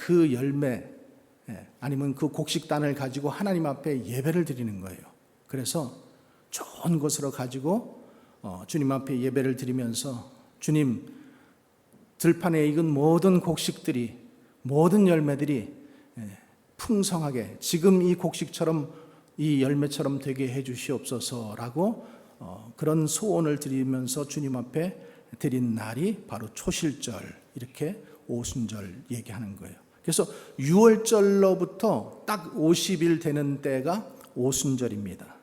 그 열매 아니면 그 곡식단을 가지고 하나님 앞에 예배를 드리는 거예요. 그래서 좋은 것으로 가지고 주님 앞에 예배를 드리면서 주님, 들판에 익은 모든 곡식들이, 모든 열매들이 풍성하게 지금 이 곡식처럼, 이 열매처럼 되게 해 주시옵소서라고 그런 소원을 드리면서 주님 앞에 드린 날이 바로 초실절, 이렇게 오순절 얘기하는 거예요. 그래서 6월절로부터 딱 50일 되는 때가 오순절입니다.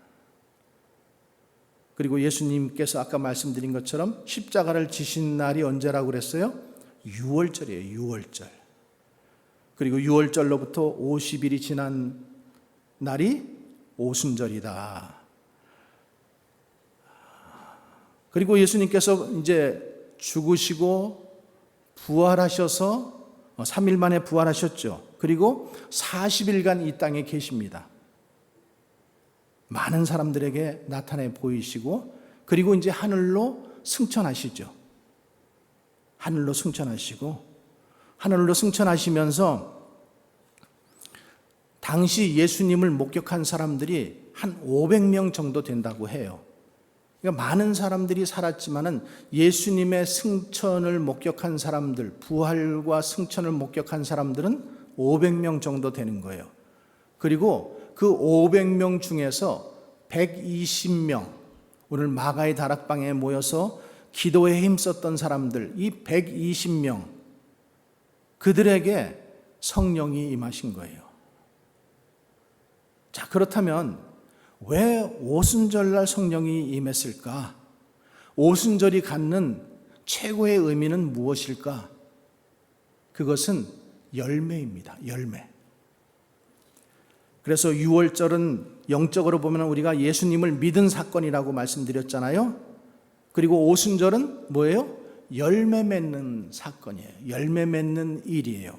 그리고 예수님께서 아까 말씀드린 것처럼 십자가를 지신 날이 언제라고 그랬어요? 6월절이에요. 6월절. 그리고 6월절로부터 50일이 지난 날이 오순절이다. 그리고 예수님께서 이제 죽으시고 부활하셔서 3일 만에 부활하셨죠. 그리고 40일간 이 땅에 계십니다. 많은 사람들에게 나타내 보이시고, 그리고 이제 하늘로 승천하시죠. 하늘로 승천하시면서 당시 예수님을 목격한 사람들이 한 500명 정도 된다고 해요. 그러니까 많은 사람들이 살았지만은 예수님의 승천을 목격한 사람들, 부활과 승천을 목격한 사람들은 500명 정도 되는 거예요. 그리고 그 500명 중에서 120명, 오늘 마가의 다락방에 모여서 기도에 힘썼던 사람들, 이 120명, 그들에게 성령이 임하신 거예요. 자, 그렇다면 왜 오순절날 성령이 임했을까? 오순절이 갖는 최고의 의미는 무엇일까? 그것은 열매입니다. 열매. 그래서 6월절은 영적으로 보면 우리가 예수님을 믿은 사건이라고 말씀드렸잖아요. 그리고 오순절은 뭐예요? 열매 맺는 사건이에요. 열매 맺는 일이에요.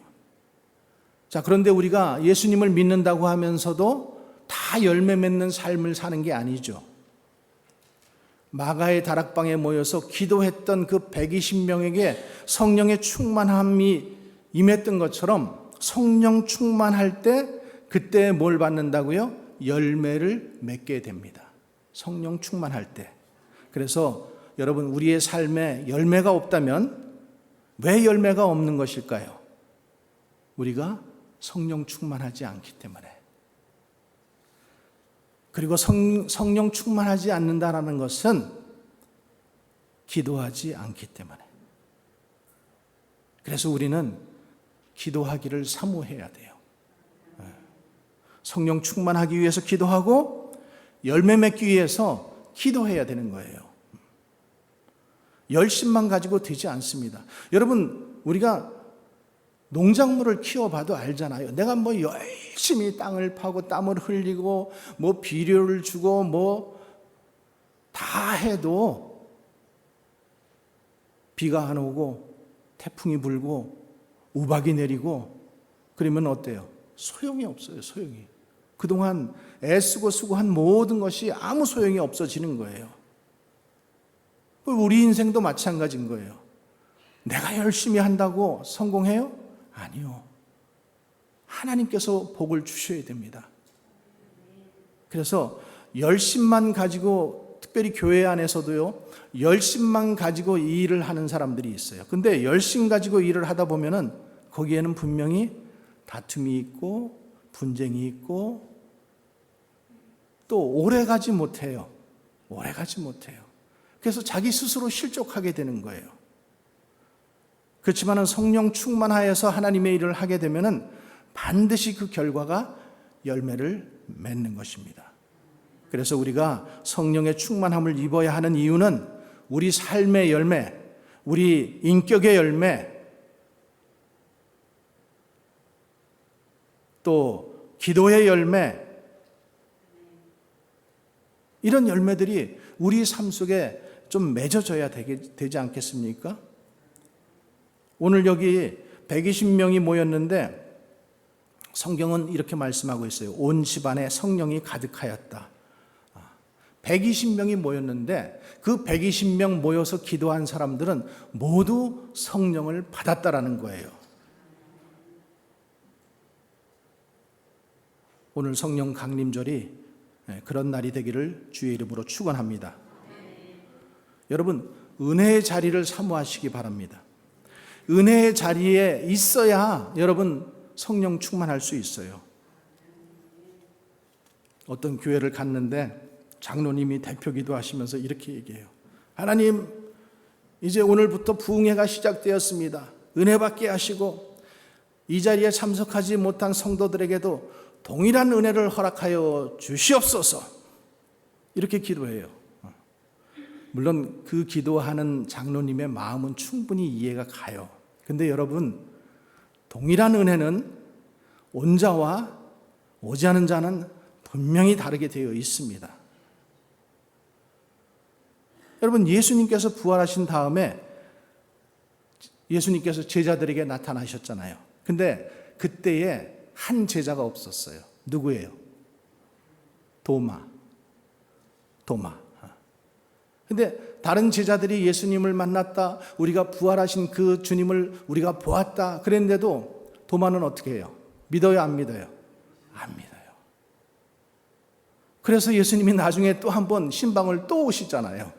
자, 그런데 우리가 예수님을 믿는다고 하면서도 다 열매 맺는 삶을 사는 게 아니죠. 마가의 다락방에 모여서 기도했던 그 120명에게 성령의 충만함이 임했던 것처럼 성령 충만할 때 그때 뭘 받는다고요? 열매를 맺게 됩니다. 성령 충만할 때. 그래서 여러분, 우리의 삶에 열매가 없다면 왜 열매가 없는 것일까요? 우리가 성령 충만하지 않기 때문에. 그리고 성령 충만하지 않는다라는 것은 기도하지 않기 때문에. 그래서 우리는 기도하기를 사모해야 돼요. 성령 충만하기 위해서 기도하고 열매 맺기 위해서 기도해야 되는 거예요. 열심만 가지고 되지 않습니다. 여러분, 우리가 농작물을 키워봐도 알잖아요. 내가 뭐 열심히 땅을 파고 땀을 흘리고 뭐 비료를 주고 뭐 다 해도 비가 안 오고 태풍이 불고 우박이 내리고 그러면 어때요? 소용이 없어요. 소용이. 그동안 애쓰고 수고한 모든 것이 아무 소용이 없어지는 거예요. 우리 인생도 마찬가지인 거예요. 내가 열심히 한다고 성공해요? 아니요. 하나님께서 복을 주셔야 됩니다. 그래서 열심만 가지고, 특별히 교회 안에서도요, 열심만 가지고 이 일을 하는 사람들이 있어요. 근데 열심 가지고 일을 하다 보면은 거기에는 분명히 다툼이 있고 분쟁이 있고 또 오래 가지 못해요. 오래 가지 못해요. 그래서 자기 스스로 실족하게 되는 거예요. 그렇지만 성령 충만하여서 하나님의 일을 하게 되면은 반드시 그 결과가 열매를 맺는 것입니다. 그래서 우리가 성령의 충만함을 입어야 하는 이유는 우리 삶의 열매, 우리 인격의 열매, 또 기도의 열매, 이런 열매들이 우리 삶 속에 좀 맺어져야 되지 않겠습니까? 오늘 여기 120명이 모였는데 성경은 이렇게 말씀하고 있어요. 온 집안에 성령이 가득하였다. 120명이 모였는데 그 120명 모여서 기도한 사람들은 모두 성령을 받았다라는 거예요. 오늘 성령 강림절이 그런 날이 되기를 주의 이름으로 축원합니다. 여러분, 은혜의 자리를 사모하시기 바랍니다. 은혜의 자리에 있어야 여러분 성령 충만할 수 있어요. 어떤 교회를 갔는데 장로님이 대표 기도하시면서 이렇게 얘기해요. 하나님, 이제 오늘부터 부흥회가 시작되었습니다. 은혜 받게 하시고 이 자리에 참석하지 못한 성도들에게도 동일한 은혜를 허락하여 주시옵소서. 이렇게 기도해요. 물론 그 기도하는 장로님의 마음은 충분히 이해가 가요. 근데 여러분, 동일한 은혜는 온 자와 오지 않은 자는 분명히 다르게 되어 있습니다. 여러분, 예수님께서 부활하신 다음에 예수님께서 제자들에게 나타나셨잖아요. 근데 그때에 한 제자가 없었어요. 누구예요? 도마. 근데 다른 제자들이 예수님을 만났다, 우리가 부활하신 그 주님을 우리가 보았다 그랬는데도 도마는 어떻게 해요? 믿어요, 안 믿어요? 안 믿어요. 그래서 예수님이 나중에 또 한 번 신방을 또 오시잖아요.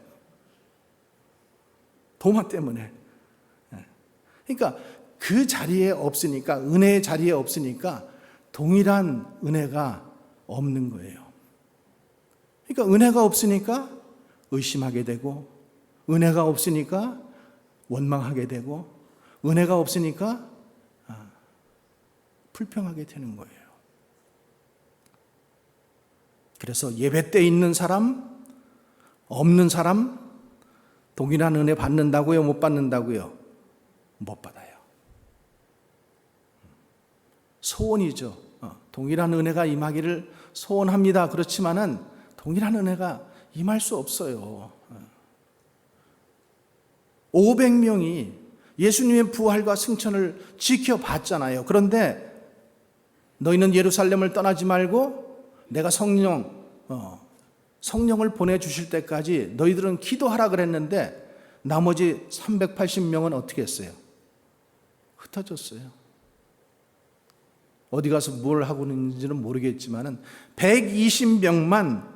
도마 때문에. 그러니까 그 자리에 없으니까, 은혜의 자리에 없으니까 동일한 은혜가 없는 거예요. 그러니까 은혜가 없으니까 의심하게 되고, 은혜가 없으니까 원망하게 되고, 은혜가 없으니까 불평하게 되는 거예요. 그래서 예배 때 있는 사람, 없는 사람 동일한 은혜 받는다고요? 못 받는다고요? 못 받아요. 소원이죠. 동일한 은혜가 임하기를 소원합니다. 그렇지만은 동일한 은혜가 임할 수 없어요. 500명이 예수님의 부활과 승천을 지켜봤잖아요. 그런데 너희는 예루살렘을 떠나지 말고 내가 성령을 보내주실 때까지 너희들은 기도하라 그랬는데 나머지 380명은 어떻게 했어요? 흩어졌어요. 어디 가서 뭘 하고 있는지는 모르겠지만 120명만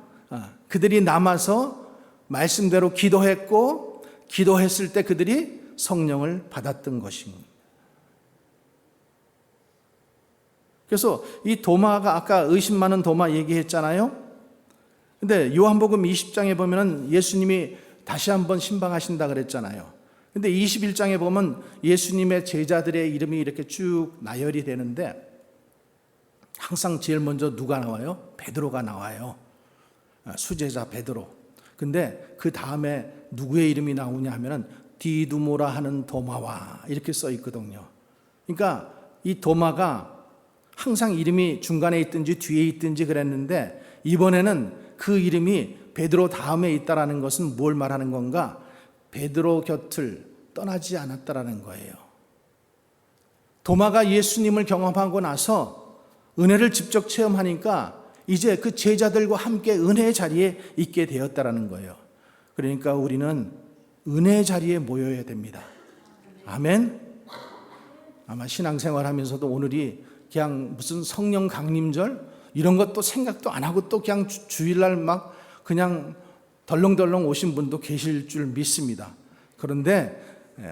그들이 남아서 말씀대로 기도했고, 기도했을 때 그들이 성령을 받았던 것입니다. 그래서 이 도마가 아까 의심 많은 도마 얘기했잖아요. 근데 요한복음 20장에 보면은 예수님이 다시 한번 신방하신다 그랬잖아요. 근데 21장에 보면 예수님의 제자들의 이름이 이렇게 쭉 나열이 되는데 항상 제일 먼저 누가 나와요? 베드로가 나와요. 수제자 베드로. 근데 그 다음에 누구의 이름이 나오냐 하면은 디두모라 하는 도마와 이렇게 써 있거든요. 그러니까 이 도마가 항상 이름이 중간에 있든지 뒤에 있든지 그랬는데 이번에는 그 이름이 베드로 다음에 있다라는 것은 뭘 말하는 건가? 베드로 곁을 떠나지 않았다라는 거예요. 도마가 예수님을 경험하고 나서 은혜를 직접 체험하니까 이제 그 제자들과 함께 은혜의 자리에 있게 되었다라는 거예요. 그러니까 우리는 은혜의 자리에 모여야 됩니다. 아멘. 아마 신앙생활 하면서도 오늘이 그냥 무슨 성령 강림절 이런 것도 생각도 안 하고 또 그냥 주일날 막 그냥 덜렁덜렁 오신 분도 계실 줄 믿습니다. 그런데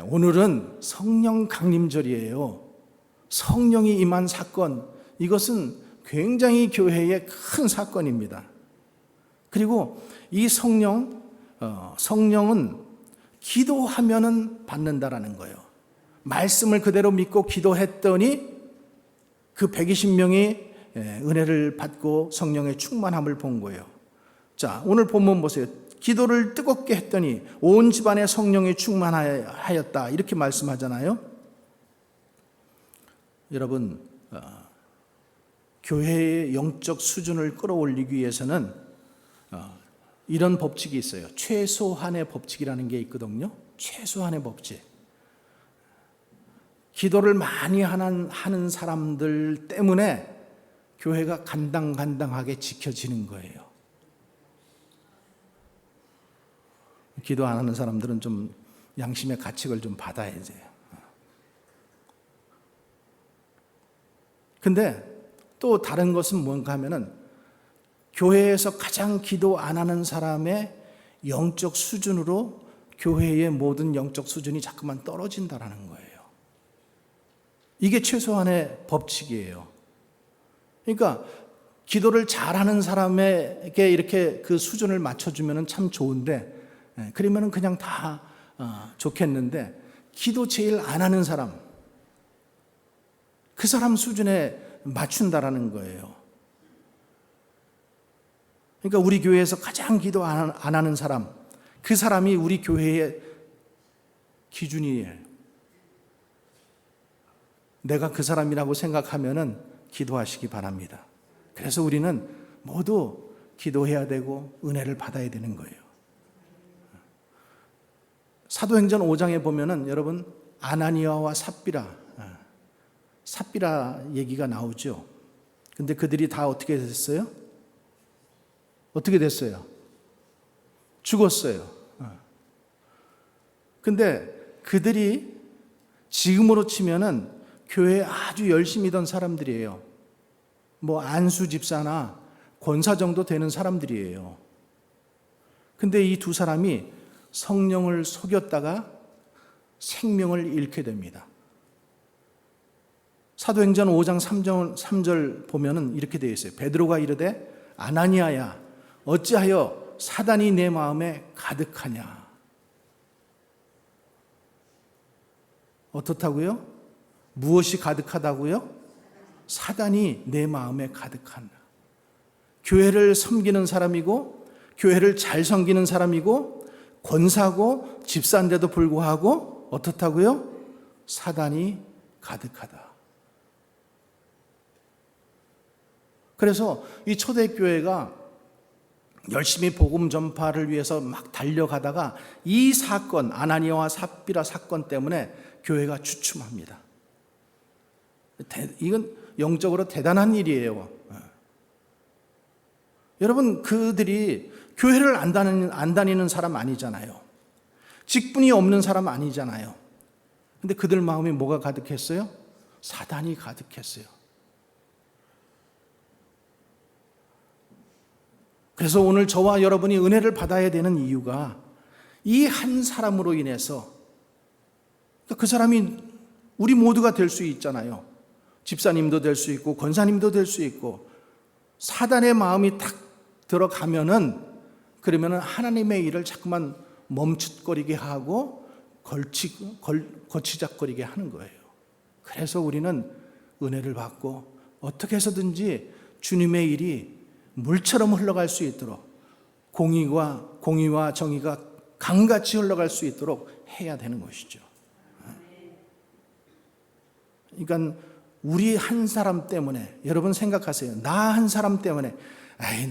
오늘은 성령 강림절이에요. 성령이 임한 사건, 이것은 굉장히 교회의 큰 사건입니다. 그리고 이 성령은 기도하면은 받는다라는 거예요. 말씀을 그대로 믿고 기도했더니 그 120명이 은혜를 받고 성령의 충만함을 본 거예요. 자, 오늘 본문 보세요. 기도를 뜨겁게 했더니 온 집안에 성령이 충만하였다. 이렇게 말씀하잖아요. 여러분, 교회의 영적 수준을 끌어올리기 위해서는 이런 법칙이 있어요. 최소한의 법칙이라는 게 있거든요. 최소한의 법칙. 기도를 많이 하는 사람들 때문에 교회가 간당간당하게 지켜지는 거예요. 기도 안 하는 사람들은 좀 양심의 가책을 좀 받아야지. 근데 또 다른 것은 뭔가 하면은 교회에서 가장 기도 안 하는 사람의 영적 수준으로 교회의 모든 영적 수준이 자꾸만 떨어진다라는 거예요. 이게 최소한의 법칙이에요. 그러니까 기도를 잘하는 사람에게 이렇게 그 수준을 맞춰주면 참 좋은데, 그러면 그냥 다 좋겠는데, 기도 제일 안 하는 사람, 그 사람 수준에 맞춘다라는 거예요. 그러니까 우리 교회에서 가장 기도 안 하는 사람, 그 사람이 우리 교회의 기준이에요. 내가 그 사람이라고 생각하면은 기도하시기 바랍니다. 그래서 우리는 모두 기도해야 되고 은혜를 받아야 되는 거예요. 사도행전 5장에 보면은 여러분 아나니아와 삽비라 얘기가 나오죠. 근데 그들이 다 어떻게 됐어요? 어떻게 됐어요? 죽었어요. 근데 그들이 지금으로 치면은 교회에 아주 열심히던 사람들이에요. 뭐 안수 집사나 권사 정도 되는 사람들이에요. 근데 이 두 사람이 성령을 속였다가 생명을 잃게 됩니다. 사도행전 5장 3절 보면은 이렇게 되어 있어요. 베드로가 이르되 아나니아야 어찌하여 사단이 내 마음에 가득하냐. 어떻다고요? 무엇이 가득하다고요? 사단이 내 마음에 가득한다. 교회를 섬기는 사람이고 교회를 잘 섬기는 사람이고 권사고 집사인데도 불구하고 어떻다고요? 사단이 가득하다. 그래서 이 초대교회가 열심히 복음 전파를 위해서 막 달려가다가 이 사건, 아나니아와 삽비라 사건 때문에 교회가 주춤합니다. 이건 영적으로 대단한 일이에요. 여러분, 그들이 교회를 안 다니는 사람 아니잖아요. 직분이 없는 사람 아니잖아요. 근데 그들 마음에 뭐가 가득했어요? 사단이 가득했어요. 그래서 오늘 저와 여러분이 은혜를 받아야 되는 이유가 이 한 사람으로 인해서, 그 사람이 우리 모두가 될 수 있잖아요. 집사님도 될 수 있고 권사님도 될 수 있고, 사단의 마음이 탁 들어가면은 그러면은 하나님의 일을 자꾸만 멈칫거리게 하고 거치작거리게 하는 거예요. 그래서 우리는 은혜를 받고 어떻게 해서든지 주님의 일이 물처럼 흘러갈 수 있도록 공의와 정의가 강같이 흘러갈 수 있도록 해야 되는 것이죠. 그러니까 우리 한 사람 때문에, 여러분 생각하세요. 나 한 사람 때문에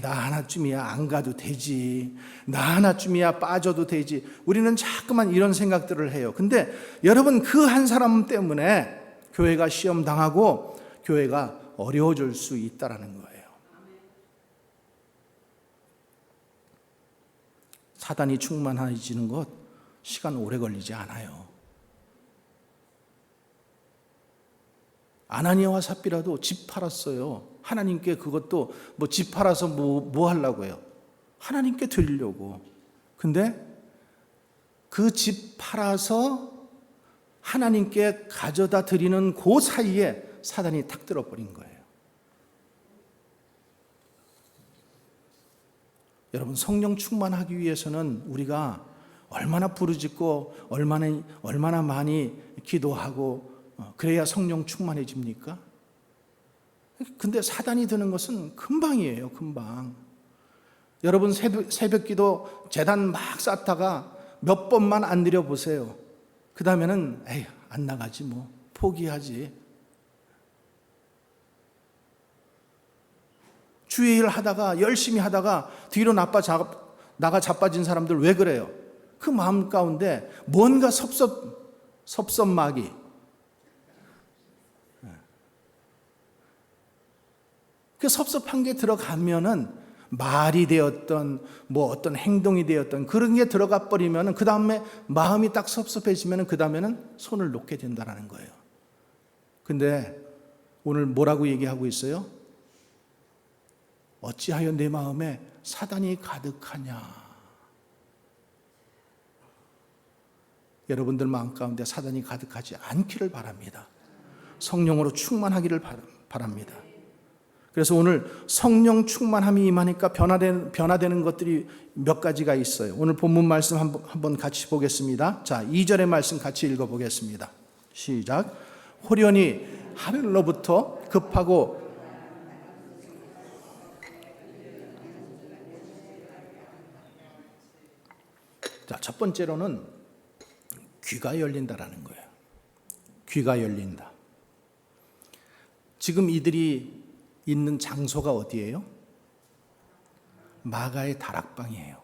나 하나쯤이야 안 가도 되지, 나 하나쯤이야 빠져도 되지, 우리는 자꾸만 이런 생각들을 해요. 근데 여러분, 그 한 사람 때문에 교회가 시험당하고 교회가 어려워질 수 있다는 거예요. 사단이 충만해지는 것 시간 오래 걸리지 않아요. 아나니아와 삽비라도 집 팔았어요. 하나님께 그것도 뭐 집 팔아서 뭐 하려고요? 하나님께 드리려고. 근데 그 집 팔아서 하나님께 가져다 드리는 그 사이에 사단이 탁 들어버린 거예요. 여러분, 성령 충만하기 위해서는 우리가 얼마나 부르짖고 얼마나 많이 기도하고 그래야 성령 충만해집니까? 근데 사단이 드는 것은 금방이에요. 금방. 여러분, 새벽 기도 제단 막 쌓다가 몇 번만 안 드려보세요. 그 다음에는 에이, 안 나가지 뭐, 포기하지. 주일 하다가 열심히 하다가 뒤로 나가 자빠진 사람들 왜 그래요? 그 마음 가운데 뭔가 섭섭마귀, 그 섭섭한 게 들어가면은 말이 되었던 뭐 어떤 행동이 되었던 그런 게 들어가 버리면은 그 다음에 마음이 딱 섭섭해지면은 그 다음에는 손을 놓게 된다는 거예요. 근데 오늘 뭐라고 얘기하고 있어요? 어찌하여 내 마음에 사단이 가득하냐. 여러분들 마음 가운데 사단이 가득하지 않기를 바랍니다. 성령으로 충만하기를 바랍니다. 그래서 오늘 성령 충만함이 임하니까 변화되는 것들이 몇 가지가 있어요. 오늘 본문 말씀 한번 같이 보겠습니다. 자, 2절의 말씀 같이 읽어보겠습니다. 시작. 호련히 하늘로부터 급하고 자, 첫 번째로는 귀가 열린다라는 거예요. 귀가 열린다. 지금 이들이 있는 장소가 어디예요? 마가의 다락방이에요.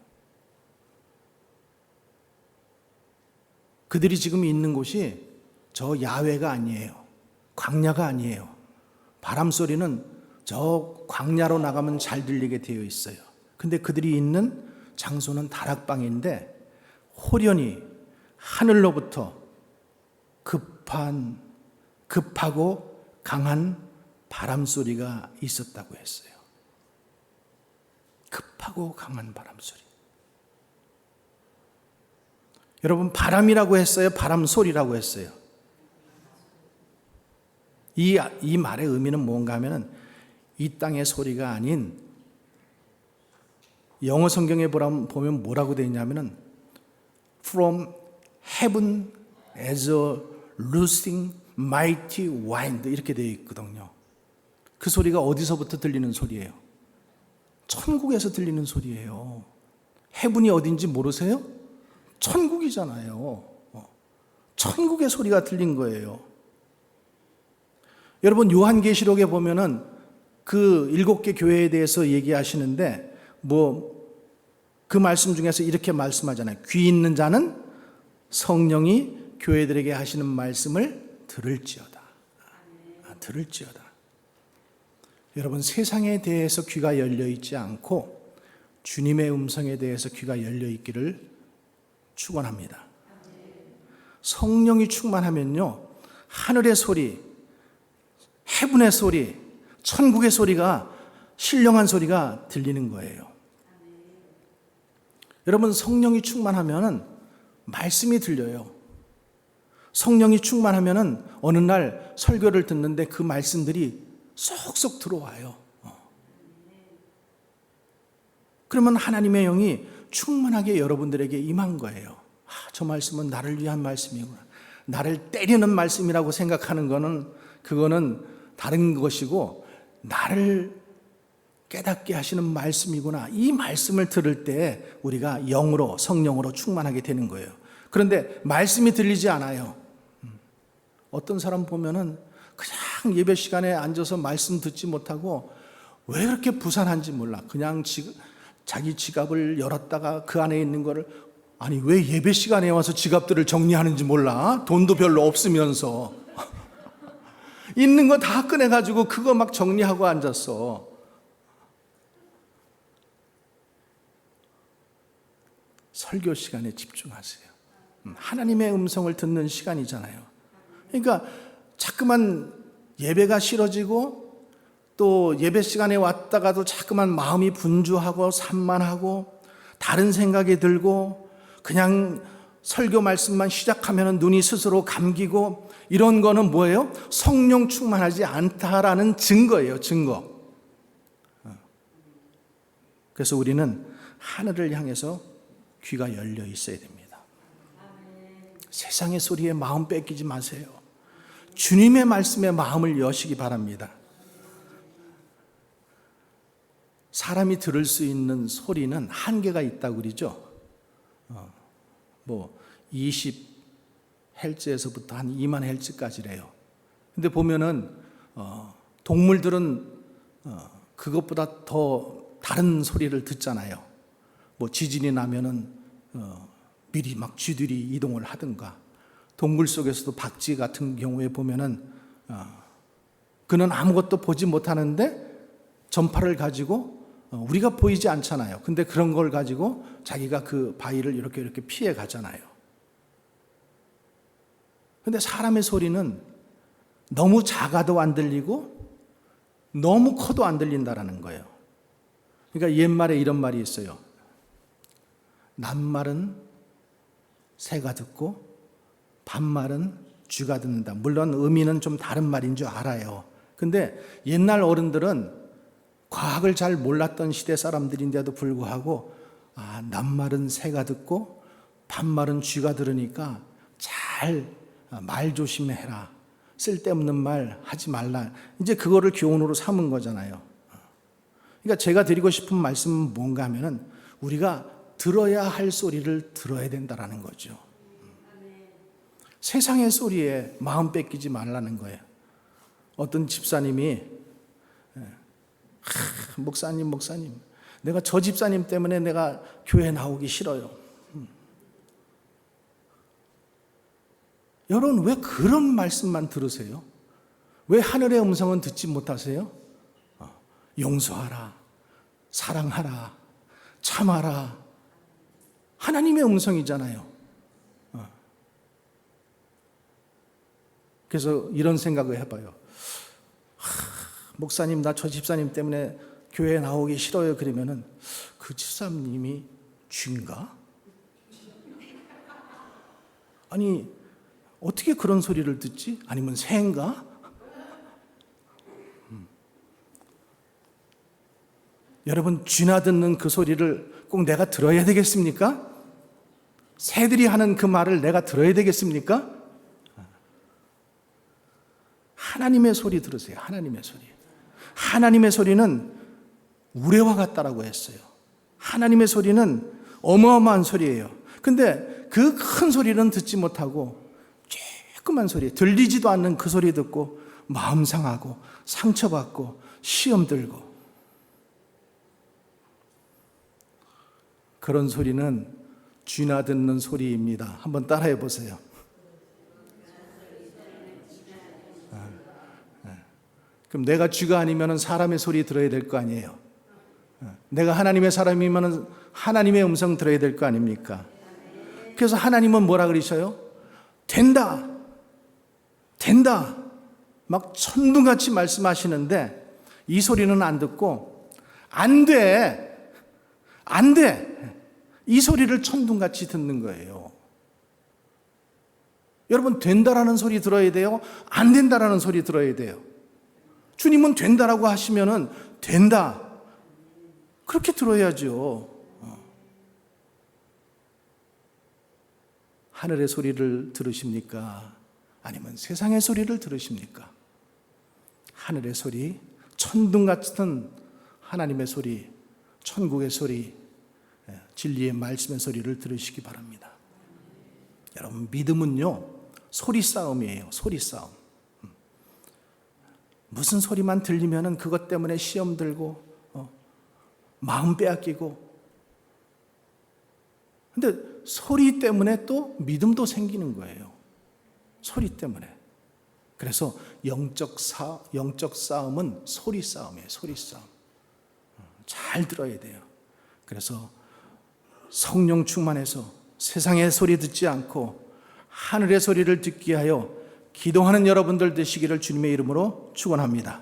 그들이 지금 있는 곳이 저 야외가 아니에요. 광야가 아니에요. 바람 소리는 저 광야로 나가면 잘 들리게 되어 있어요. 근데 그들이 있는 장소는 다락방인데 호련히 하늘로부터 급하고 강한 바람 소리가 있었다고 했어요. 급하고 강한 바람 소리. 여러분, 바람이라고 했어요? 바람 소리라고 했어요? 이 말의 의미는 뭔가 하면은 이 땅의 소리가 아닌, 영어 성경에 보면 뭐라고 되어 있냐면은 From heaven as a rousing mighty wind 이렇게 되어 있거든요. 그 소리가 어디서부터 들리는 소리예요? 천국에서 들리는 소리예요. 해분이 어딘지 모르세요? 천국이잖아요. 천국의 소리가 들린 거예요. 여러분, 요한계시록에 보면은 그 7개 교회에 대해서 얘기하시는데 그 말씀 중에서 이렇게 말씀하잖아요. 귀 있는 자는 성령이 교회들에게 하시는 말씀을 들을지어다. 들을지어다. 여러분, 세상에 대해서 귀가 열려 있지 않고 주님의 음성에 대해서 귀가 열려 있기를 축원합니다. 성령이 충만하면요, 하늘의 소리, 해분의 소리, 천국의 소리가, 신령한 소리가 들리는 거예요. 여러분, 성령이 충만하면은 말씀이 들려요. 성령이 충만하면은 어느 날 설교를 듣는데 그 말씀들이 쏙쏙 들어와요. 그러면 하나님의 영이 충만하게 여러분들에게 임한 거예요. 저 말씀은 나를 위한 말씀이구나. 나를 때리는 말씀이라고 생각하는 그거는 다른 것이고, 나를 깨닫게 하시는 말씀이구나. 이 말씀을 들을 때 우리가 영으로, 성령으로 충만하게 되는 거예요. 그런데 말씀이 들리지 않아요. 어떤 사람 보면은 그냥 예배 시간에 앉아서 말씀 듣지 못하고 왜 그렇게 부산한지 몰라. 그냥 자기 지갑을 열었다가 그 안에 있는 거를, 아니 왜 예배 시간에 와서 지갑들을 정리하는지 몰라. 돈도 별로 없으면서 있는 거 다 꺼내가지고 그거 막 정리하고 앉았어. 설교 시간에 집중하세요. 하나님의 음성을 듣는 시간이잖아요. 그러니까 자꾸만 예배가 싫어지고, 또 예배 시간에 왔다가도 자꾸만 마음이 분주하고 산만하고 다른 생각이 들고, 그냥 설교 말씀만 시작하면 눈이 스스로 감기고, 이런 거는 뭐예요? 성령 충만하지 않다라는 증거예요. 증거. 그래서 우리는 하늘을 향해서 귀가 열려 있어야 됩니다. 세상의 소리에 마음 뺏기지 마세요. 주님의 말씀에 마음을 여시기 바랍니다. 사람이 들을 수 있는 소리는 한계가 있다고 그러죠. 20Hz에서부터 한 2만 Hz까지래요. 근데 보면은 동물들은 그것보다 더 다른 소리를 듣잖아요. 지진이 나면은 미리 막 쥐들이 이동을 하든가, 동물 속에서도 박쥐 같은 경우에 보면은 그는 아무것도 보지 못하는데 전파를 가지고, 우리가 보이지 않잖아요. 근데 그런 걸 가지고 자기가 그 바위를 이렇게 피해 가잖아요. 근데 사람의 소리는 너무 작아도 안 들리고 너무 커도 안 들린다라는 거예요. 그러니까 옛말에 이런 말이 있어요. 낱말은 새가 듣고 반말은 쥐가 듣는다. 물론 의미는 좀 다른 말인 줄 알아요. 근데 옛날 어른들은 과학을 잘 몰랐던 시대 사람들인데도 불구하고 낱말은 새가 듣고 반말은 쥐가 들으니까 잘 말 조심해라. 쓸데없는 말 하지 말라. 이제 그거를 교훈으로 삼은 거잖아요. 그러니까 제가 드리고 싶은 말씀은 뭔가 하면은 우리가 들어야 할 소리를 들어야 된다라는 거죠. 세상의 소리에 마음 뺏기지 말라는 거예요. 어떤 집사님이 목사님 내가 저 집사님 때문에 내가 교회 나오기 싫어요. 여러분 왜 그런 말씀만 들으세요? 왜 하늘의 음성은 듣지 못하세요? 용서하라, 사랑하라, 참아라. 하나님의 음성이잖아요. 그래서 이런 생각을 해봐요. 목사님 나 저 집사님 때문에 교회에 나오기 싫어요. 그러면은 그 집사님이 쥐인가? 아니 어떻게 그런 소리를 듣지? 아니면 새인가? 여러분 쥐나 듣는 그 소리를 꼭 내가 들어야 되겠습니까? 새들이 하는 그 말을 내가 들어야 되겠습니까? 하나님의 소리 들으세요. 하나님의 소리. 하나님의 소리는 우레와 같다라고 했어요. 하나님의 소리는 어마어마한 소리예요. 근데 그 큰 소리는 듣지 못하고 조그만 소리, 들리지도 않는 그 소리 듣고 마음 상하고 상처받고 시험 들고, 그런 소리는 쥐나 듣는 소리입니다. 한번 따라해 보세요. 그럼 내가 쥐가 아니면 사람의 소리 들어야 될 거 아니에요. 내가 하나님의 사람이면 하나님의 음성 들어야 될 거 아닙니까? 그래서 하나님은 뭐라 그러셔요? 된다. 막 천둥같이 말씀하시는데 이 소리는 안 듣고 안 돼. 이 소리를 천둥같이 듣는 거예요. 여러분 된다라는 소리 들어야 돼요? 안 된다라는 소리 들어야 돼요? 주님은 된다라고 하시면은 된다. 그렇게 들어야죠. 하늘의 소리를 들으십니까? 아니면 세상의 소리를 들으십니까? 하늘의 소리, 천둥 같은 하나님의 소리, 천국의 소리, 진리의 말씀의 소리를 들으시기 바랍니다. 여러분 믿음은요 소리 싸움이에요. 소리 싸움. 무슨 소리만 들리면은 그것 때문에 시험 들고 마음 빼앗기고, 근데 소리 때문에 또 믿음도 생기는 거예요. 소리 때문에. 그래서 영적 싸움은 소리 싸움이에요. 소리 싸움. 잘 들어야 돼요. 그래서 성령 충만해서 세상의 소리 듣지 않고 하늘의 소리를 듣게 하여 기도하는 여러분들 되시기를 주님의 이름으로 축원합니다.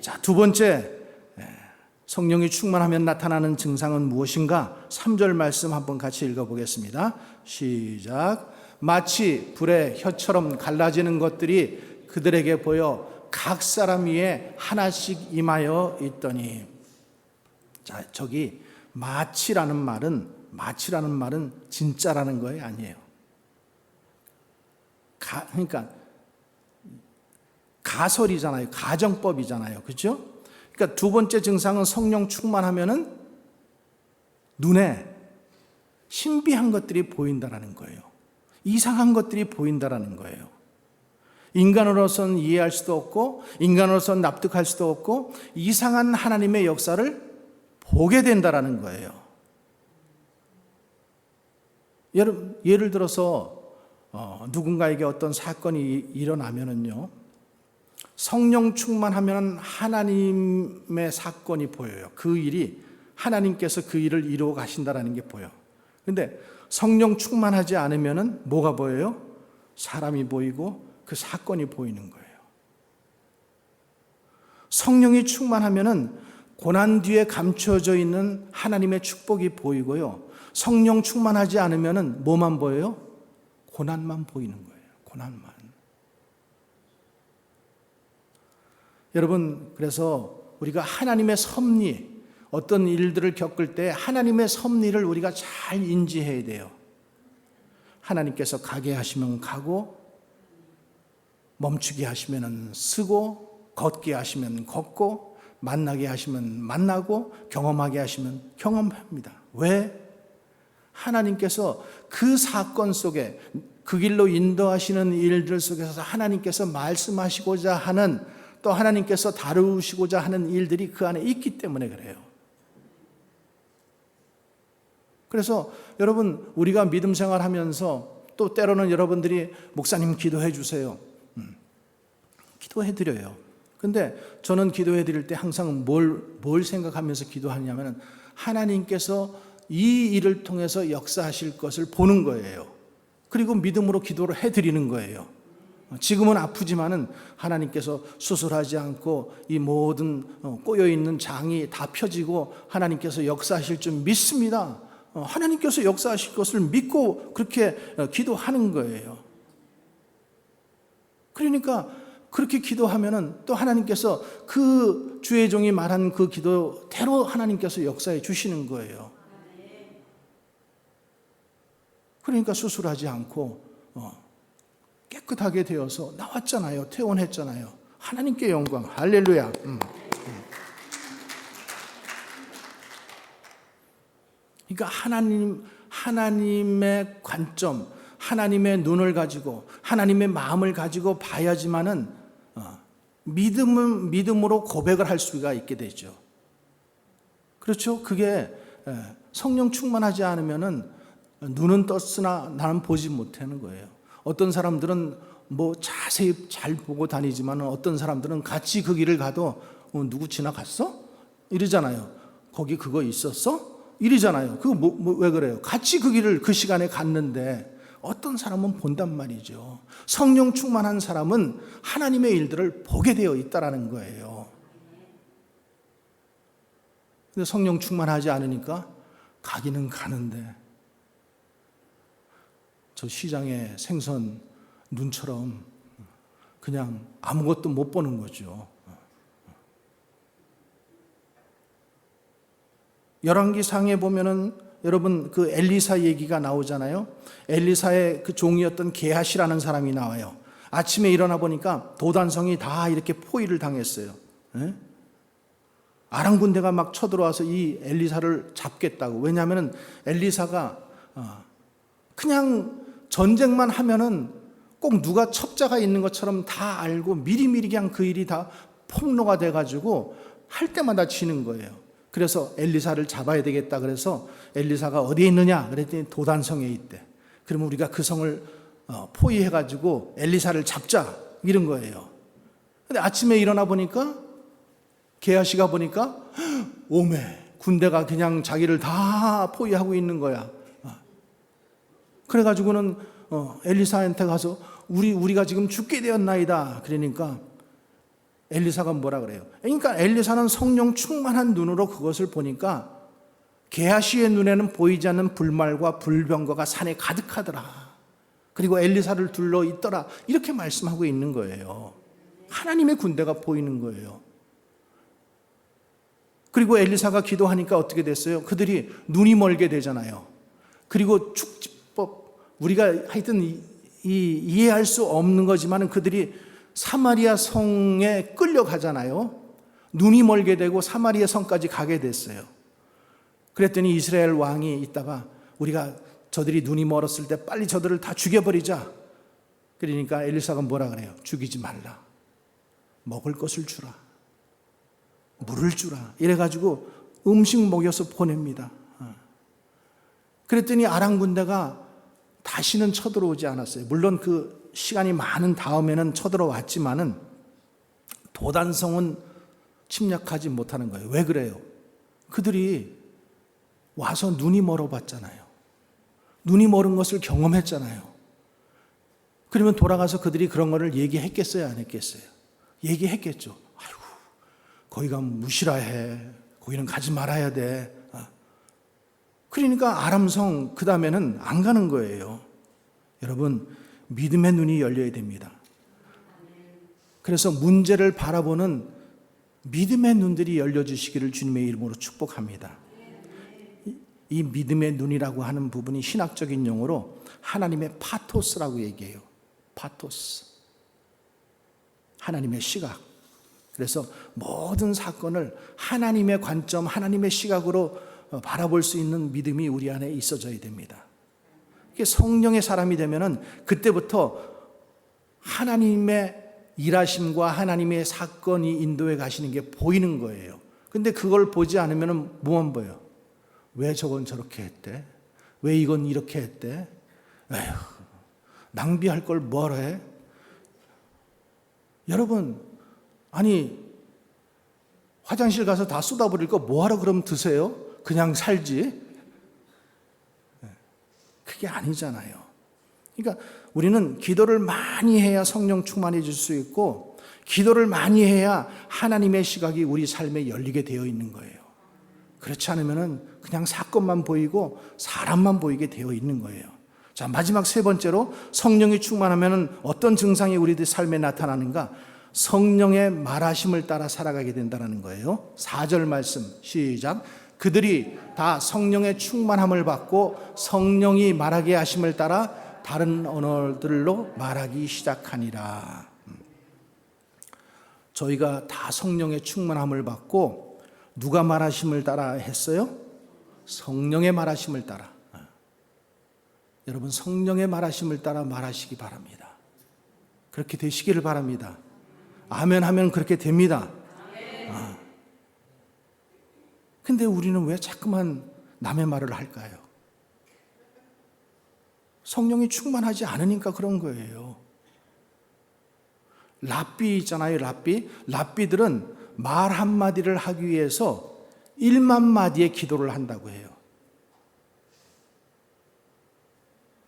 자, 두 번째, 성령이 충만하면 나타나는 증상은 무엇인가? 3절 말씀 한번 같이 읽어보겠습니다. 시작. 마치 불의 혀처럼 갈라지는 것들이 그들에게 보여 각 사람 위에 하나씩 임하여 있더니. 자, 저기 마치라는 말은 진짜라는 거예요? 아니에요. 그러니까 가설이잖아요. 가정법이잖아요. 그렇죠? 그러니까 두 번째 증상은 성령 충만하면은 눈에 신비한 것들이 보인다라는 거예요. 이상한 것들이 보인다라는 거예요. 인간으로서는 이해할 수도 없고 인간으로서는 납득할 수도 없고 이상한 하나님의 역사를 보게 된다라는 거예요. 예를 들어서 누군가에게 어떤 사건이 일어나면은요, 성령 충만하면 하나님의 사건이 보여요. 그 일이 하나님께서 그 일을 이루어 가신다라는 게 보여. 근데 성령 충만하지 않으면은 뭐가 보여요? 사람이 보이고 그 사건이 보이는 거예요. 성령이 충만하면은 고난 뒤에 감춰져 있는 하나님의 축복이 보이고요. 성령 충만하지 않으면 뭐만 보여요? 고난만 보이는 거예요. 고난만. 여러분, 그래서 우리가 하나님의 섭리, 어떤 일들을 겪을 때 하나님의 섭리를 우리가 잘 인지해야 돼요. 하나님께서 가게 하시면 가고, 멈추게 하시면 쓰고, 걷게 하시면 걷고, 만나게 하시면 만나고, 경험하게 하시면 경험합니다. 왜? 하나님께서 그 사건 속에, 그 길로 인도하시는 일들 속에서 하나님께서 말씀하시고자 하는, 또 하나님께서 다루시고자 하는 일들이 그 안에 있기 때문에 그래요. 그래서 여러분, 우리가 믿음 생활하면서 또 때로는 여러분들이 목사님 기도해 주세요. 기도해 드려요. 근데 저는 기도해 드릴 때 항상 뭘 생각하면서 기도하냐면 하나님께서 이 일을 통해서 역사하실 것을 보는 거예요. 그리고 믿음으로 기도를 해 드리는 거예요. 지금은 아프지만은 하나님께서 수술하지 않고 이 모든 꼬여있는 장이 다 펴지고 하나님께서 역사하실 줄 믿습니다. 하나님께서 역사하실 것을 믿고 그렇게 기도하는 거예요. 그러니까 그렇게 기도하면은 또 하나님께서 그 주의 종이 말한 그 기도대로 하나님께서 역사해 주시는 거예요. 그러니까 수술하지 않고 깨끗하게 되어서 나왔잖아요. 퇴원했잖아요. 하나님께 영광. 할렐루야. 그러니까 하나님의 관점, 하나님의 눈을 가지고 하나님의 마음을 가지고 봐야지만은 믿음으로 고백을 할 수가 있게 되죠. 그렇죠? 그게 성령 충만하지 않으면은 눈은 떴으나 나는 보지 못하는 거예요. 어떤 사람들은 뭐 자세히 잘 보고 다니지만 어떤 사람들은 같이 그 길을 가도 누구 지나갔어? 이러잖아요. 거기 그거 있었어? 이러잖아요. 그거 왜 그래요? 같이 그 길을 그 시간에 갔는데 어떤 사람은 본단 말이죠. 성령 충만한 사람은 하나님의 일들을 보게 되어 있다라는 거예요. 근데 성령 충만하지 않으니까 가기는 가는데 저 시장의 생선 눈처럼 그냥 아무것도 못 보는 거죠. 열왕기상에 보면은 여러분 그 엘리사 얘기가 나오잖아요. 엘리사의 그 종이었던 게하시라는 사람이 나와요. 아침에 일어나 보니까 도단성이 다 이렇게 포위를 당했어요. 아람 군대가 막 쳐들어와서 이 엘리사를 잡겠다고. 왜냐하면 엘리사가 그냥 전쟁만 하면은 꼭 누가 첩자가 있는 것처럼 다 알고 미리미리 그냥 그 일이 다 폭로가 돼가지고 할 때마다 지는 거예요. 그래서 엘리사를 잡아야 되겠다 그래서 엘리사가 어디에 있느냐 그랬더니 도단성에 있대. 그러면 우리가 그 성을 포위해가지고 엘리사를 잡자 이런 거예요. 근데 아침에 일어나 보니까 게하시가 보니까 오메 군대가 그냥 자기를 다 포위하고 있는 거야. 그래가지고는 엘리사한테 가서 우리가 지금 죽게 되었나이다. 그러니까 엘리사가 뭐라 그래요? 그러니까 엘리사는 성령 충만한 눈으로 그것을 보니까 게하시의 눈에는 보이지 않는 불말과 불병거가 산에 가득하더라. 그리고 엘리사를 둘러 있더라. 이렇게 말씀하고 있는 거예요. 하나님의 군대가 보이는 거예요. 그리고 엘리사가 기도하니까 어떻게 됐어요? 그들이 눈이 멀게 되잖아요. 그리고 축지법, 우리가 하여튼 이해할 수 없는 거지만 그들이 사마리아 성에 끌려가잖아요. 눈이 멀게 되고 사마리아 성까지 가게 됐어요. 그랬더니 이스라엘 왕이 있다가 우리가 저들이 눈이 멀었을 때 빨리 저들을 다 죽여버리자. 그러니까 엘리사가 뭐라 그래요? 죽이지 말라. 먹을 것을 주라. 물을 주라. 이래가지고 음식 먹여서 보냅니다. 그랬더니 아람 군대가 다시는 쳐들어오지 않았어요. 물론 그 시간이 많은 다음에는 쳐들어왔지만은 도단성은 침략하지 못하는 거예요. 왜 그래요? 그들이 와서 눈이 멀어봤잖아요. 눈이 멀은 것을 경험했잖아요. 그러면 돌아가서 그들이 그런 거를 얘기했겠어요? 안 했겠어요? 얘기했겠죠. 아이고, 거기 가면 무시라 해. 거기는 가지 말아야 돼. 그러니까 아람성 그 다음에는 안 가는 거예요. 여러분, 믿음의 눈이 열려야 됩니다. 그래서 문제를 바라보는 믿음의 눈들이 열려주시기를 주님의 이름으로 축복합니다. 이 믿음의 눈이라고 하는 부분이 신학적인 용어로 하나님의 파토스라고 얘기해요. 파토스. 하나님의 시각. 그래서 모든 사건을 하나님의 관점, 하나님의 시각으로 바라볼 수 있는 믿음이 우리 안에 있어져야 됩니다. 성령의 사람이 되면은 그때부터 하나님의 일하심과 하나님의 사건이 인도해 가시는 게 보이는 거예요. 근데 그걸 보지 않으면 뭐만 보여? 왜 저건 저렇게 했대? 왜 이건 이렇게 했대? 에휴, 낭비할 걸 뭐라 해? 여러분, 아니 화장실 가서 다 쏟아버릴 거 뭐하러 그럼 드세요? 그냥 살지? 그게 아니잖아요. 그러니까 우리는 기도를 많이 해야 성령 충만해질 수 있고, 기도를 많이 해야 하나님의 시각이 우리 삶에 열리게 되어 있는 거예요. 그렇지 않으면 그냥 사건만 보이고 사람만 보이게 되어 있는 거예요. 자, 마지막 세 번째로 성령이 충만하면 어떤 증상이 우리들 삶에 나타나는가? 성령의 말하심을 따라 살아가게 된다는 거예요. 4절 말씀 시작. 그들이 다 성령의 충만함을 받고 성령이 말하게 하심을 따라 다른 언어들로 말하기 시작하니라. 저희가 다 성령의 충만함을 받고 누가 말하심을 따라 했어요? 성령의 말하심을 따라. 여러분, 성령의 말하심을 따라 말하시기 바랍니다. 그렇게 되시기를 바랍니다. 아멘 하면 그렇게 됩니다. 근데 우리는 왜 자꾸만 남의 말을 할까요? 성령이 충만하지 않으니까 그런 거예요. 랍비 있잖아요, 랍비. 랍비들은 말 한마디를 하기 위해서 1만 마디의 기도를 한다고 해요.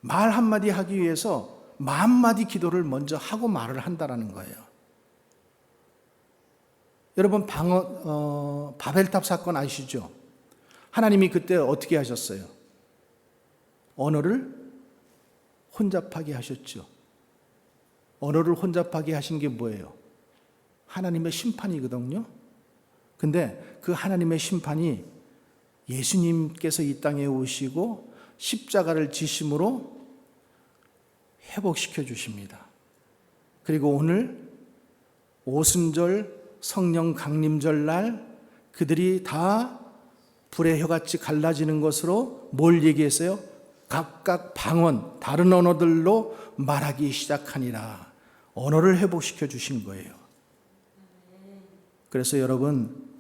말 한마디 하기 위해서 10,000마디 기도를 먼저 하고 말을 한다는 거예요. 여러분, 바벨탑 사건 아시죠? 하나님이 그때 어떻게 하셨어요? 언어를 혼잡하게 하셨죠. 언어를 혼잡하게 하신 게 뭐예요? 하나님의 심판이거든요. 근데 그 하나님의 심판이 예수님께서 이 땅에 오시고 십자가를 지심으로 회복시켜 주십니다. 그리고 오늘 오순절 성령 강림절 날 그들이 다 불의 혀같이 갈라지는 것으로 뭘 얘기했어요? 각각 방언, 다른 언어들로 말하기 시작하니라. 언어를 회복시켜 주신 거예요. 그래서 여러분,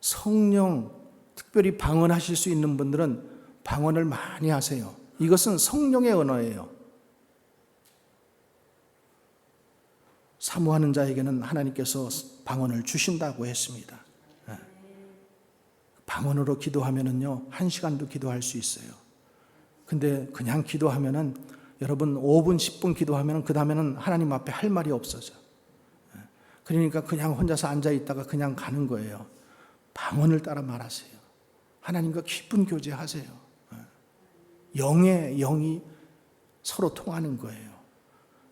성령, 특별히 방언하실 수 있는 분들은 방언을 많이 하세요. 이것은 성령의 언어예요. 사모하는 자에게는 하나님께서 방언을 주신다고 했습니다. 방언으로 기도하면은요, 1시간도 기도할 수 있어요. 근데 그냥 기도하면은 여러분 5분, 10분 기도하면은 그 다음에는 하나님 앞에 할 말이 없어져. 그러니까 그냥 혼자서 앉아 있다가 그냥 가는 거예요. 방언을 따라 말하세요. 하나님과 깊은 교제하세요. 영의 영이 서로 통하는 거예요.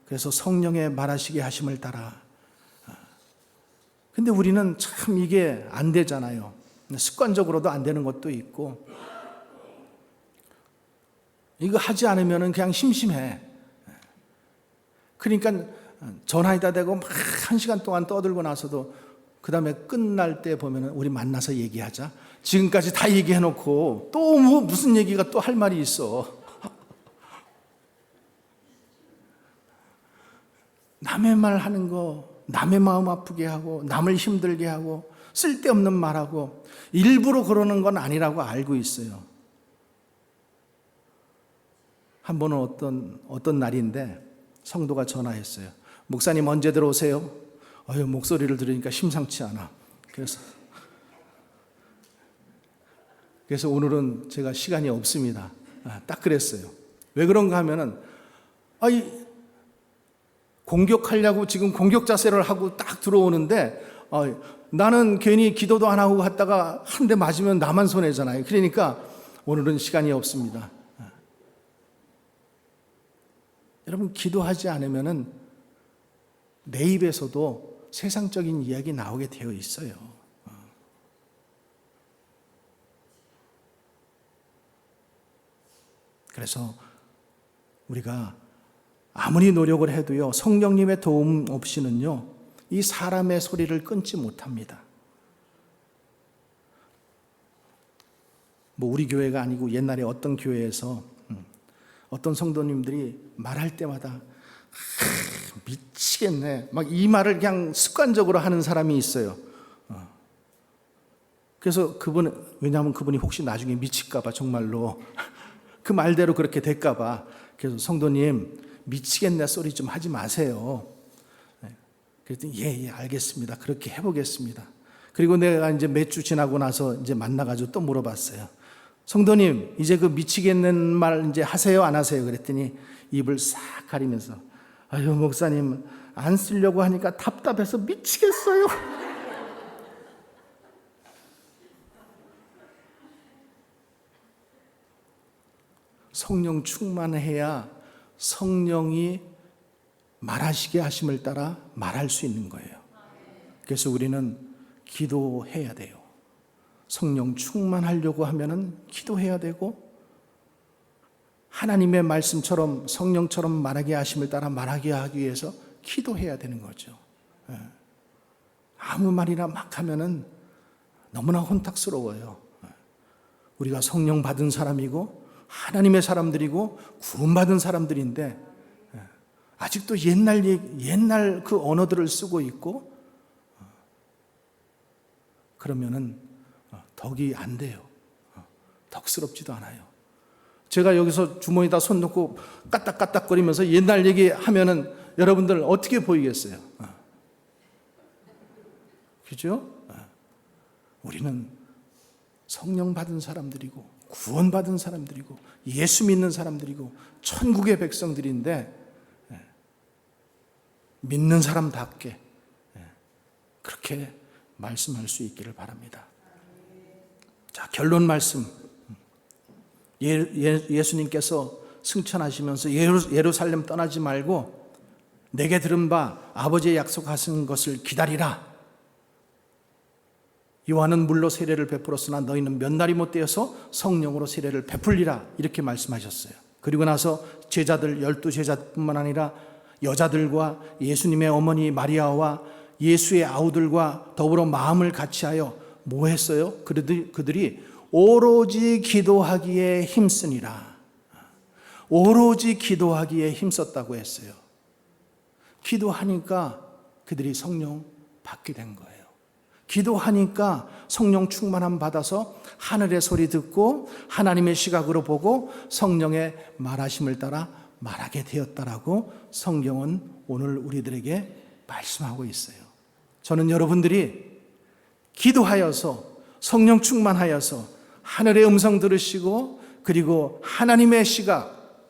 그래서 성령의 말하시게 하심을 따라. 근데 우리는 참 이게 안 되잖아요. 습관적으로도 안 되는 것도 있고, 이거 하지 않으면 그냥 심심해. 그러니까 전화에다 대고 막 1시간 동안 떠들고 나서도 그 다음에 끝날 때 보면 우리 만나서 얘기하자. 지금까지 다 얘기해놓고 또 뭐 무슨 얘기가 또 할 말이 있어. 남의 말 하는 거, 남의 마음 아프게 하고 남을 힘들게 하고 쓸데없는 말하고 일부러 그러는 건 아니라고 알고 있어요. 한 번은 어떤 날인데 성도가 전화했어요. 목사님 언제 들어오세요? 목소리를 들으니까 심상치 않아. 그래서 오늘은 제가 시간이 없습니다. 딱 그랬어요. 왜 그런가 하면은 공격하려고 지금 공격 자세를 하고 딱 들어오는데 나는 괜히 기도도 안 하고 갔다가 한 대 맞으면 나만 손해잖아요. 그러니까 오늘은 시간이 없습니다. 여러분, 기도하지 않으면은 내 입에서도 세상적인 이야기 나오게 되어 있어요. 그래서 우리가 아무리 노력을 해도요, 성령님의 도움 없이는요, 이 사람의 소리를 끊지 못합니다. 뭐 우리 교회가 아니고 옛날에 어떤 교회에서 어떤 성도님들이 말할 때마다 미치겠네, 막 이 말을 그냥 습관적으로 하는 사람이 있어요. 그래서 왜냐하면 그분이 혹시 나중에 미칠까봐, 정말로 그 말대로 그렇게 될까봐, 그래서 성도님 미치겠네 소리 좀 하지 마세요. 그랬더니 예, 알겠습니다. 그렇게 해보겠습니다. 그리고 내가 이제 몇 주 지나고 나서 이제 만나가지고 또 물어봤어요. 성도님, 이제 그 미치겠는 말 이제 하세요, 안 하세요? 그랬더니 입을 싹 가리면서, 아유, 목사님, 안 쓰려고 하니까 답답해서 미치겠어요. 성령 충만해야 성령이 말하시게 하심을 따라 말할 수 있는 거예요. 그래서 우리는 기도해야 돼요. 성령 충만하려고 하면은 기도해야 되고, 하나님의 말씀처럼 성령처럼 말하게 하심을 따라 말하게 하기 위해서 기도해야 되는 거죠. 아무 말이나 막 하면은 너무나 혼탁스러워요. 우리가 성령 받은 사람이고 하나님의 사람들이고 구원받은 사람들인데 아직도 옛날 그 언어들을 쓰고 있고, 그러면은 덕이 안 돼요. 덕스럽지도 않아요. 제가 여기서 주머니에다 손 넣고 까딱까딱거리면서 옛날 얘기하면은 여러분들 어떻게 보이겠어요? 그죠? 우리는 성령 받은 사람들이고 구원받은 사람들이고 예수 믿는 사람들이고 천국의 백성들인데, 믿는 사람답게 그렇게 말씀할 수 있기를 바랍니다. 자, 결론 말씀. 예수님께서 승천하시면서 예루살렘 떠나지 말고 내게 들은 바 아버지의 약속하신 것을 기다리라. 요한은 물로 세례를 베풀었으나 너희는 몇 날이 못 되어서 성령으로 세례를 베풀리라, 이렇게 말씀하셨어요. 그리고 나서 제자들 12제자뿐만 아니라 여자들과 예수님의 어머니 마리아와 예수의 아우들과 더불어 마음을 같이하여 뭐 했어요? 그들이 오로지 기도하기에 힘쓰니라. 오로지 기도하기에 힘썼다고 했어요. 기도하니까 그들이 성령 받게 된 거예요. 기도하니까 성령 충만함 받아서 하늘의 소리 듣고 하나님의 시각으로 보고 성령의 말하심을 따라 말하게 되었다라고 성경은 오늘 우리들에게 말씀하고 있어요. 저는 여러분들이 기도하여서 성령 충만하여서 하늘의 음성 들으시고, 그리고 하나님의 시각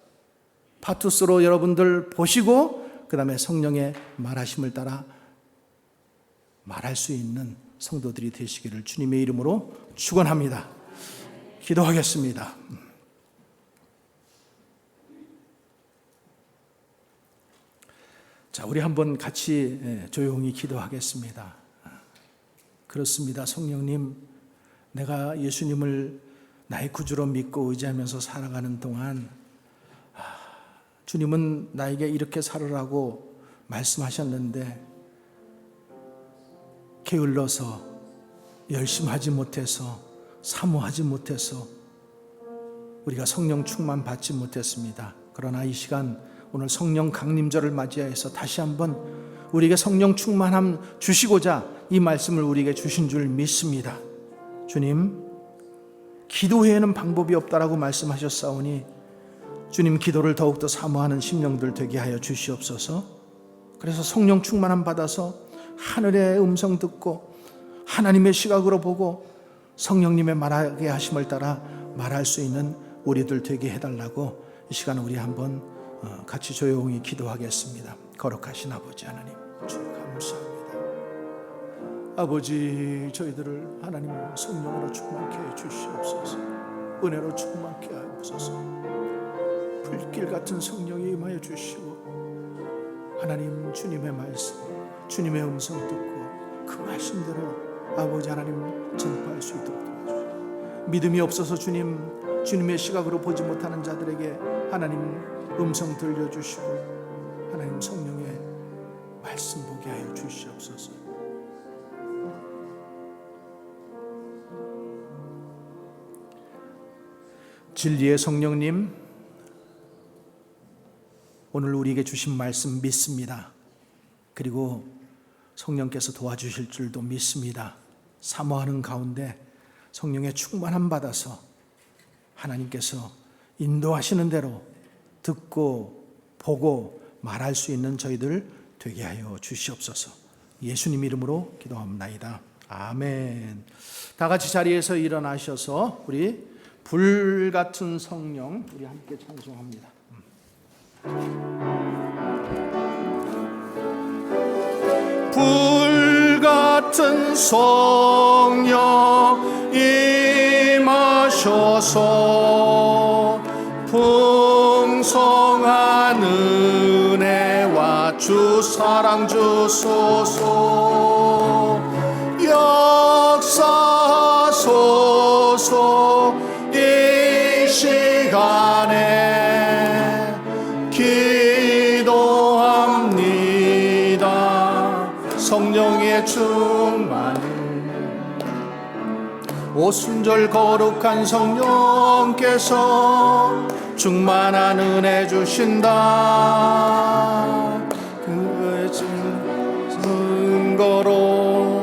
파투스로 여러분들 보시고, 그 다음에 성령의 말하심을 따라 말할 수 있는 성도들이 되시기를 주님의 이름으로 축원합니다. 기도하겠습니다. 자, 우리 한번 같이 조용히 기도하겠습니다. 그렇습니다. 성령님, 내가 예수님을 나의 구주로 믿고 의지하면서 살아가는 동안 주님은 나에게 이렇게 살으라고 말씀하셨는데 게을러서 열심하지 못해서 사모하지 못해서 우리가 성령 충만 받지 못했습니다. 그러나 이 시간 오늘 성령 강림절을 맞이해서 다시 한번 우리에게 성령 충만함 주시고자 이 말씀을 우리에게 주신 줄 믿습니다. 주님, 기도 외에는 방법이 없다라고 말씀하셨사오니 주님, 기도를 더욱더 사모하는 심령들 되게 하여 주시옵소서. 그래서 성령 충만함 받아서 하늘의 음성 듣고 하나님의 시각으로 보고 성령님의 말하게 하심을 따라 말할 수 있는 우리들 되게 해달라고 이 시간 우리 한번 같이 조용히 기도하겠습니다. 거룩하신 아버지 하나님, 주 감사합니다. 아버지, 저희들을 하나님 성령으로 충만케 해 주시옵소서. 은혜로 충만케 하옵소서. 불길 같은 성령이 임하여 주시고 하나님 주님의 말씀, 주님의 음성 듣고 그 말씀대로 아버지 하나님 전파할 수 있도록 도와주시옵소서. 믿음이 없어서 주님의 시각으로 보지 못하는 자들에게 하나님 음성 들려주시고 하나님 성령의 말씀 보게 하여 주시옵소서. 진리의 성령님, 오늘 우리에게 주신 말씀 믿습니다. 그리고 성령께서 도와주실 줄도 믿습니다. 사모하는 가운데 성령의 충만함 받아서 하나님께서 인도하시는 대로 듣고 보고 말할 수 있는 저희들 되게 하여 주시옵소서. 예수님 이름으로 기도합나이다. 아멘. 다 같이 자리에서 일어나셔서 우리 불같은 성령 우리 함께 찬송합니다. 불같은 성령 임하셔서 풍성한 은혜와 주 사랑 주소서. 역사하소서. 이 시간에 기도합니다. 성령의 충만, 오순절 거룩한 성령께서 충만한 은혜 주신다. 그의 증거로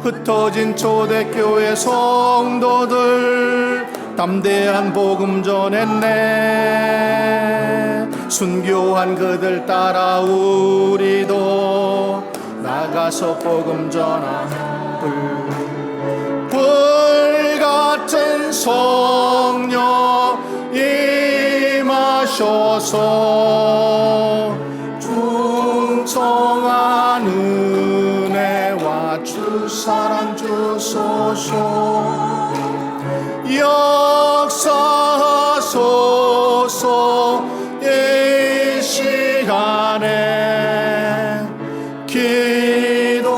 흩어진 초대교회 성도들 담대한 복음 전했네. 순교한 그들 따라 우리도 나가서 복음 전하는 불같은 성령 임하셔서 풍성한 은혜와 주 사랑 주소서. 역사하소서. 이 시간에 기도합니다.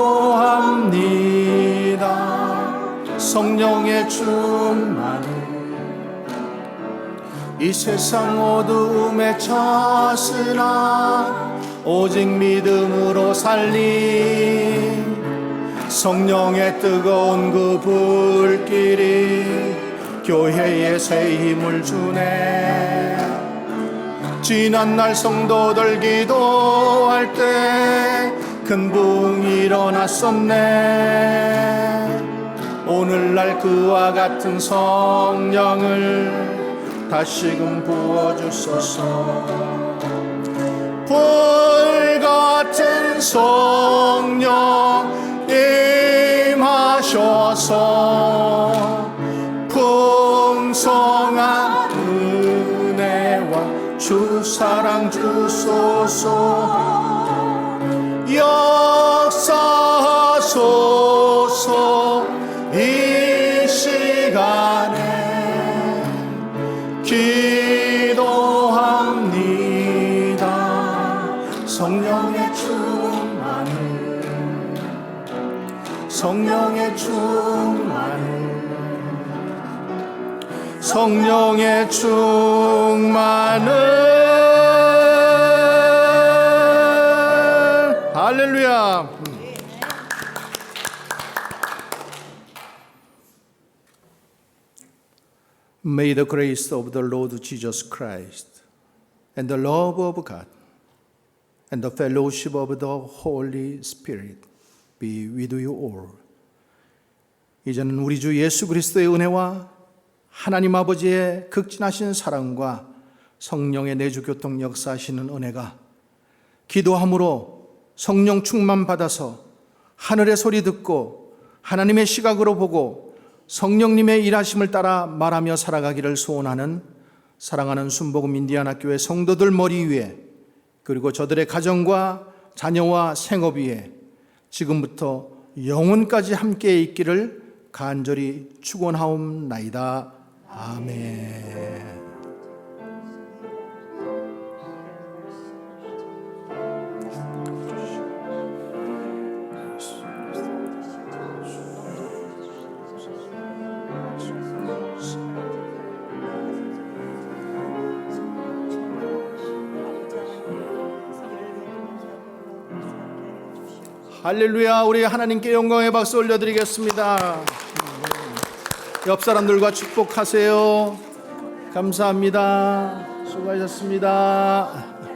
성령의 충만, 이 세상 어두움에 찼으나 오직 믿음으로 살리 성령의 뜨거운 그 불길이 교회에 새 힘을 주네. 지난날 성도들 기도할 때 큰 부흥이 일어났었네. 오늘날 그와 같은 성령을 다시금 부어주소서. 불같은 성령 임하셔서 풍성한 은혜와 주 사랑 주소서. 역사하소서. 이 시간에 기도합니다. 성령의 충만, 성령의 충만, 성령의 충만을. 할렐루야. May the grace of the Lord Jesus Christ and the love of God and the fellowship of the Holy Spirit be with you all. 이제는 우리 주 예수 그리스도의 은혜와 하나님 아버지의 극진하신 사랑과 성령의 내주교통 역사하시는 은혜가 기도함으로 성령 충만 받아서 하늘의 소리 듣고 하나님의 시각으로 보고 성령님의 일하심을 따라 말하며 살아가기를 소원하는 사랑하는 순복음 인디아나 교회 성도들 머리 위에 그리고 저들의 가정과 자녀와 생업 위에 지금부터 영원까지 함께 있기를 간절히 축원하옵나이다. 아멘. 할렐루야. 우리 하나님께 영광의 박수 올려드리겠습니다. 옆 사람들과 축복하세요. 감사합니다. 수고하셨습니다.